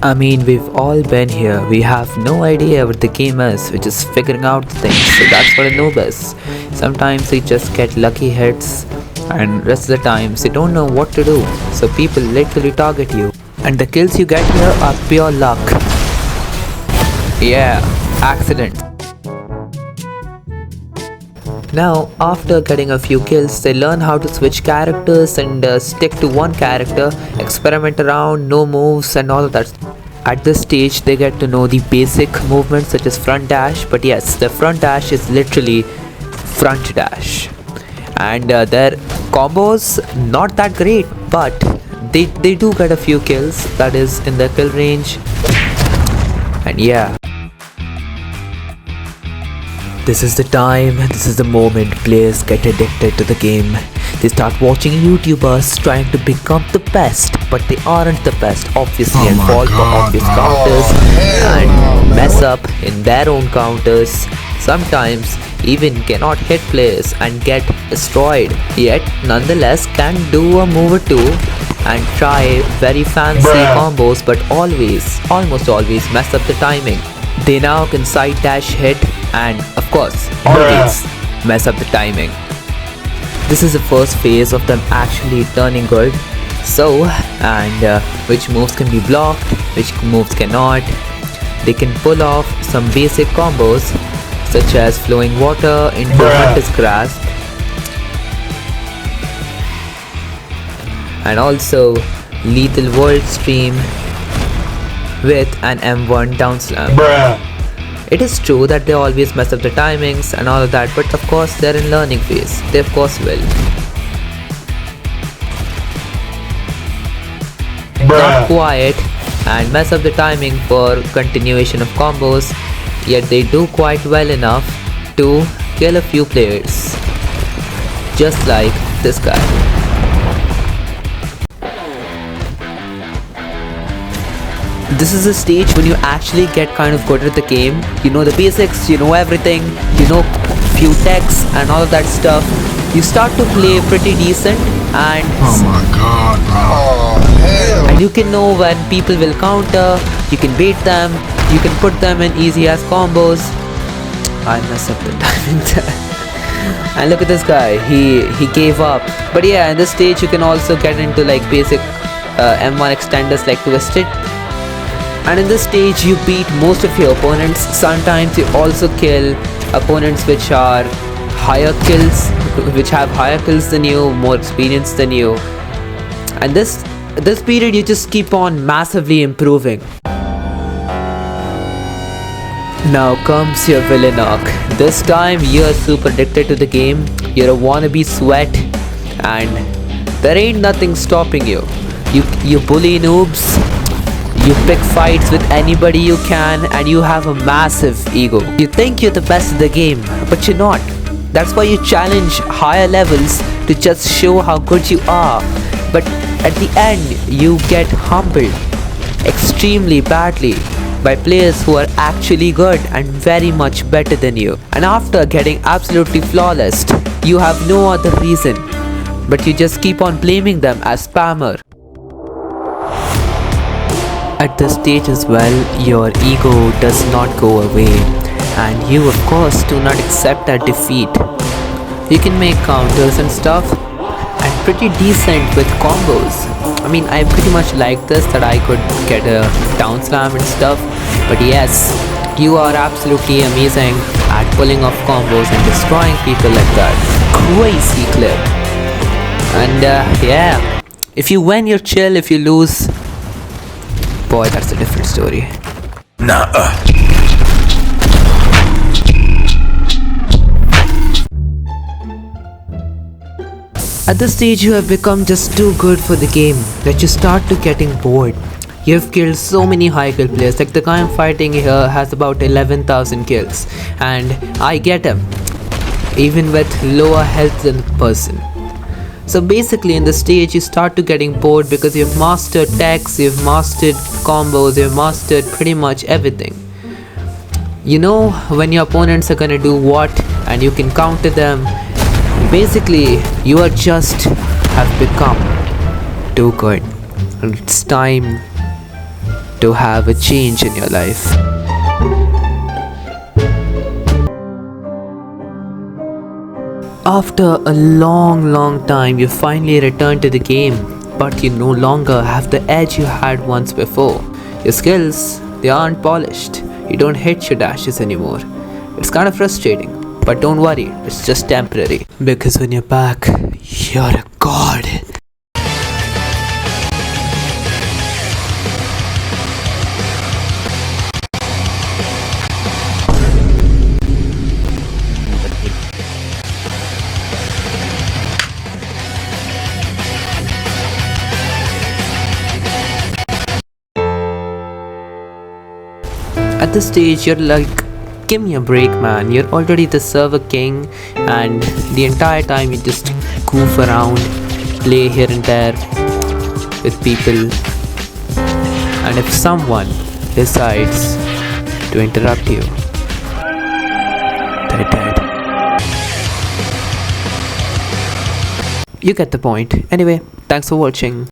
I mean, we've all been here. We have no idea what the game is. We're just figuring out things. So that's what a noob is. Sometimes they just get lucky hits, and rest of the times they don't know what to do. So people literally target you. And the kills you get here are pure luck. Yeah, accident. Now, after getting a few kills, they learn how to switch characters and stick to one character, experiment around, no moves and all of that. At this stage, they get to know the basic movements such as front dash, but yes, the front dash is literally front dash. And their combos, not that great, but they do get a few kills, that is in their kill range. And yeah. This is the time, this is the moment players get addicted to the game. They start watching YouTubers trying to become the best, but they aren't the best, obviously, and fall for obvious counters and mess up in their own counters. Sometimes even cannot hit players and get destroyed, yet nonetheless can do a move or two and try very fancy combos, but almost always mess up the timing. They now can side dash hit and of course always mess up the timing. This is the first phase of them actually turning good. So, and which moves can be blocked, which moves cannot. They can pull off some basic combos such as flowing water into Hunter's Grasp, and also lethal world stream with an M1 down slam. It is true that they always mess up the timings and all of that, but of course they're in learning phase. They of course will. Not quiet and mess up the timing for continuation of combos, yet they do quite well enough to kill a few players. Just like this guy. This is a stage when you actually get kind of good at the game. You know the basics, you know everything, you know few techs and all of that stuff. You start to play pretty decent and oh my god, bro. And you can know when people will counter, you can bait them, you can put them in easy ass combos. I messed up the timing there. And look at this guy, he gave up. But yeah, in this stage you can also get into like basic M1 extenders like Twisted. And in this stage you beat most of your opponents. Sometimes you also kill opponents which are higher kills, which have higher kills than you, more experience than you. And this period you just keep on massively improving. Now comes your villain arc. This time you're super addicted to the game. You're a wannabe sweat and there ain't nothing stopping you. You bully noobs. You pick fights with anybody you can and you have a massive ego. You think you're the best in the game, but you're not. That's why you challenge higher levels to just show how good you are. But at the end, you get humbled extremely badly by players who are actually good and very much better than you. And after getting absolutely flawless, you have no other reason, but you just keep on blaming them as spammer. At this stage as well, your ego does not go away and you of course do not accept that defeat. You can make counters and stuff and pretty decent with combos. I mean, I pretty much like this, that I could get a down slam and stuff. But yes, you are absolutely amazing at pulling off combos and destroying people like that. Crazy clip. And yeah, if you win, you're chill. If you lose, boy, that's a different story. At this stage you have become just too good for the game that you start to getting bored. You have killed so many high kill players, like the guy I'm fighting here has about 11,000 kills and I get him even with lower health than the person. So basically in the stage you start to getting bored because you've mastered techs, you've mastered combos, you've mastered pretty much everything. You know when your opponents are gonna do what and you can counter them Basically, you are just have become too good. And it's time to have a change in your life. After a long time, you finally return to the game, but you no longer have the edge you had once before. Your skills, they aren't polished. You don't hit your dashes anymore. It's kind of frustrating, but don't worry, it's just temporary. Because when you're back, you're a god. At this stage, you're like, give me a break, man. You're already the server king, and the entire time you just goof around, play here and there with people. And if someone decides to interrupt you, they're dead. You get the point. Anyway, thanks for watching.